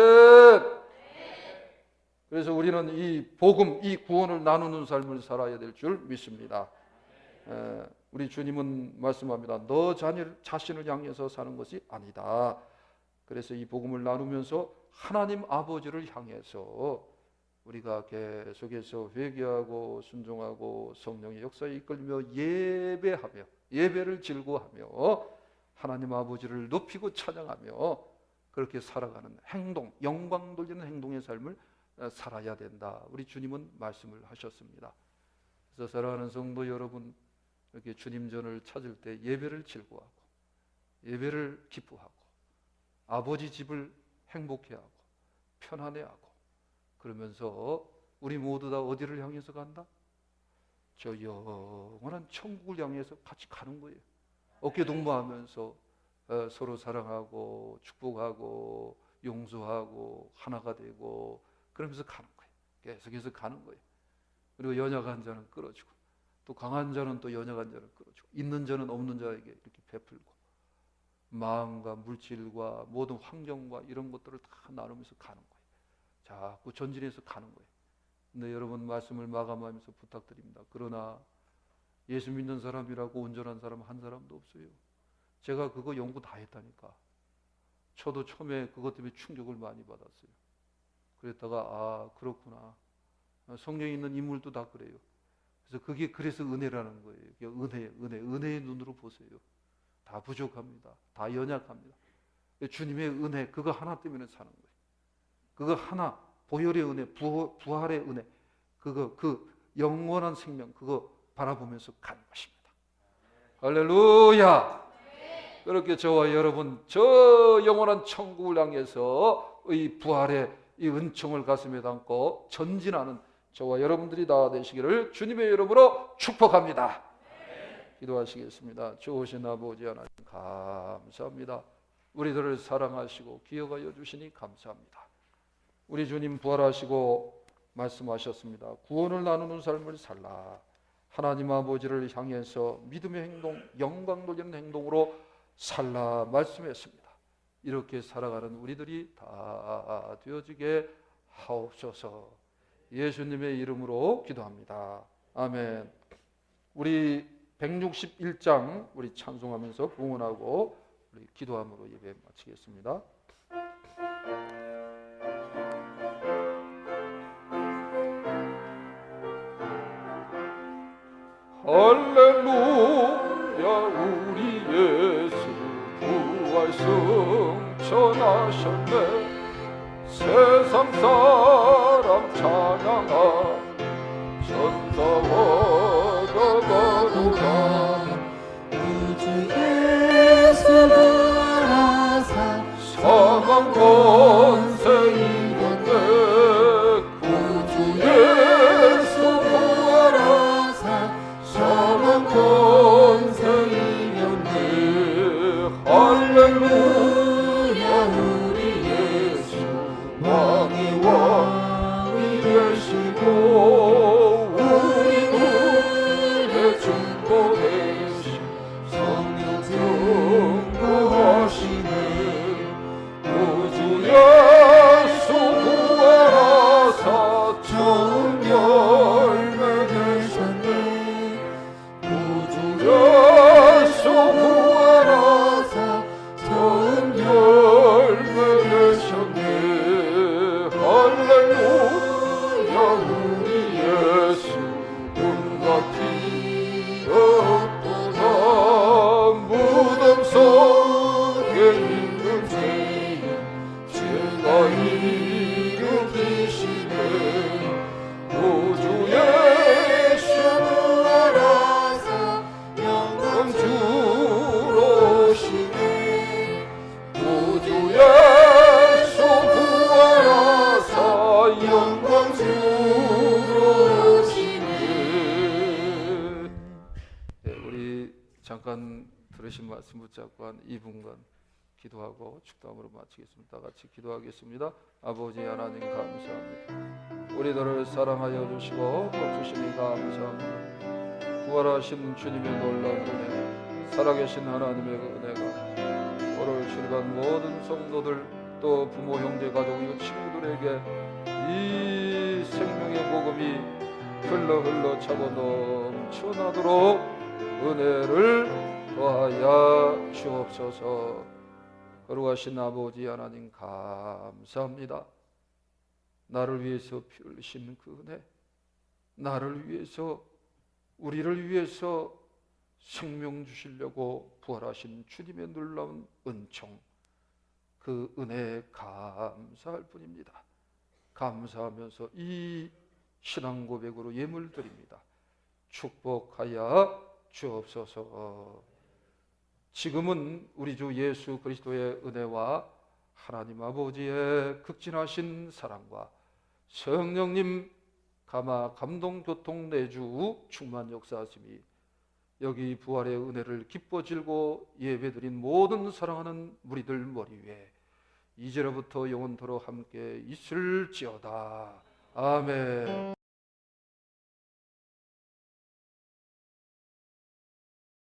그래서 우리는 이 복음, 이 구원을 나누는 삶을 살아야 될 줄 믿습니다. 우리 주님은 말씀합니다. 너 자신을 향해서 사는 것이 아니다. 그래서 이 복음을 나누면서 하나님 아버지를 향해서 우리가 계속해서 회개하고 순종하고 성령의 역사에 이끌며 예배하며 예배를 즐거워하며 하나님 아버지를 높이고 찬양하며 그렇게 살아가는 행동, 영광 돌리는 행동의 삶을 살아야 된다. 우리 주님은 말씀을 하셨습니다. 그래서 사랑하는 성도 여러분, 이렇게 주님 전을 찾을 때 예배를 즐거워하고 예배를 기뻐하고 아버지 집을 행복해하고 편안해하고 그러면서 우리 모두 다 어디를 향해서 간다? 저 영원한 천국을 향해서 같이 가는 거예요. 어깨 동무하면서 서로 사랑하고 축복하고 용서하고 하나가 되고 그러면서 가는 거예요. 계속해서 가는 거예요. 그리고 연약한 자는 끌어주고 또 강한 자는 또 연약한 자를 끌어주고 있는 자는 없는 자에게 이렇게 베풀고 마음과 물질과 모든 환경과 이런 것들을 다 나누면서 가는 거예요. 자꾸 전진해서 가는 거예요. 근데 여러분 말씀을 마감하면서 부탁드립니다. 그러나 예수 믿는 사람이라고 온전한 사람 한 사람도 없어요. 제가 그거 연구 다 했다니까. 저도 처음에 그것 때문에 충격을 많이 받았어요. 그랬다가 아 그렇구나. 성령에 있는 인물도 다 그래요. 그래서 그게 그래서 은혜라는 거예요. 은혜의 눈으로 보세요. 다 부족합니다. 다 연약합니다. 주님의 은혜 그거 하나 때문에 사는 거예요. 그거 하나 보혈의 은혜, 부활의 은혜, 그 영원한 생명 그거 바라보면서 가는 것입니다. 할렐루야. 그렇게 저와 여러분 저 영원한 천국을 향해서 이 부활의 이 은총을 가슴에 담고 전진하는 저와 여러분들이 다 되시기를 주님의 이름으로 축복합니다. 기도하시겠습니다. 좋으신 아버지 하나님 감사합니다. 우리들을 사랑하시고 기억하여 주시니 감사합니다. 우리 주님 부활하시고 말씀하셨습니다. 구원을 나누는 삶을 살라. 하나님 아버지를 향해서 믿음의 행동, 영광 돌리는 행동으로 살라 말씀했습니다. 이렇게 살아가는 우리들이 다 되어지게 하옵소서. 예수님의 이름으로 기도합니다. 아멘. 우리 161장 우리 찬송하면서 봉헌하고 우리 기도함으로 예배 마치겠습니다. 할렐루야 우리 예수 부활 승천하셨네. 세상 사람 찬양하 천사와 가가도다. 우주 예수 부활하사 사망 권세 이겼네. 구주 예수 부활하사 사망 권세 이겼네. 할렐루야 우리 예수 왕의 왕이 되시고 우리들의 중보 되신 성령 증거하시네. 우주 예수 부활하사 처음 열매 되셨네. 우주 예수 부활하사 처음 열매 되셨네. 할렐루야 우리 예수 눈같이 없도다. 무덤 속에 있는 죄인 죄가 일으키시네. 우주 예수 부활하사 영광 주로 오시네. 우주 예수 부활하사 영광 주로 오시네. 네, 우리 잠깐 들으신 말씀 붙잡고 한 2분간 기도하고 축도함으로 마치겠습니다. 다 같이 기도하겠습니다. 아버지 하나님 감사합니다. 우리들을 사랑하여 주시고 복 주시니 감사합니다. 부활하신 주님의 놀라운 은혜, 살아계신 하나님의 그 은혜가 오늘 출입한 모든 성도들 또 부모 형제 가족 이웃 친구들에게 이 생명의 복음이 흘러 차고 넘쳐나도록 은혜를 더하여 주옵소서. 거룩하신 아버지 하나님 감사합니다. 나를 위해서 피 흘리신 그 은혜, 나를 위해서 우리를 위해서 생명 주시려고 부활하신 주님의 놀라운 은총, 그 은혜에 감사할 뿐입니다. 감사하면서 이 신앙 고백으로 예물 드립니다. 축복하여 주옵소서. 지금은 우리 주 예수 그리스도의 은혜와 하나님 아버지의 극진하신 사랑과 성령님 감화 감동 교통 내주 충만 역사하심이 여기 부활의 은혜를 기뻐 질고 예배드린 모든 사랑하는 무리들 머리 위에 이제로부터 영원토록 함께 있을지어다. 아멘.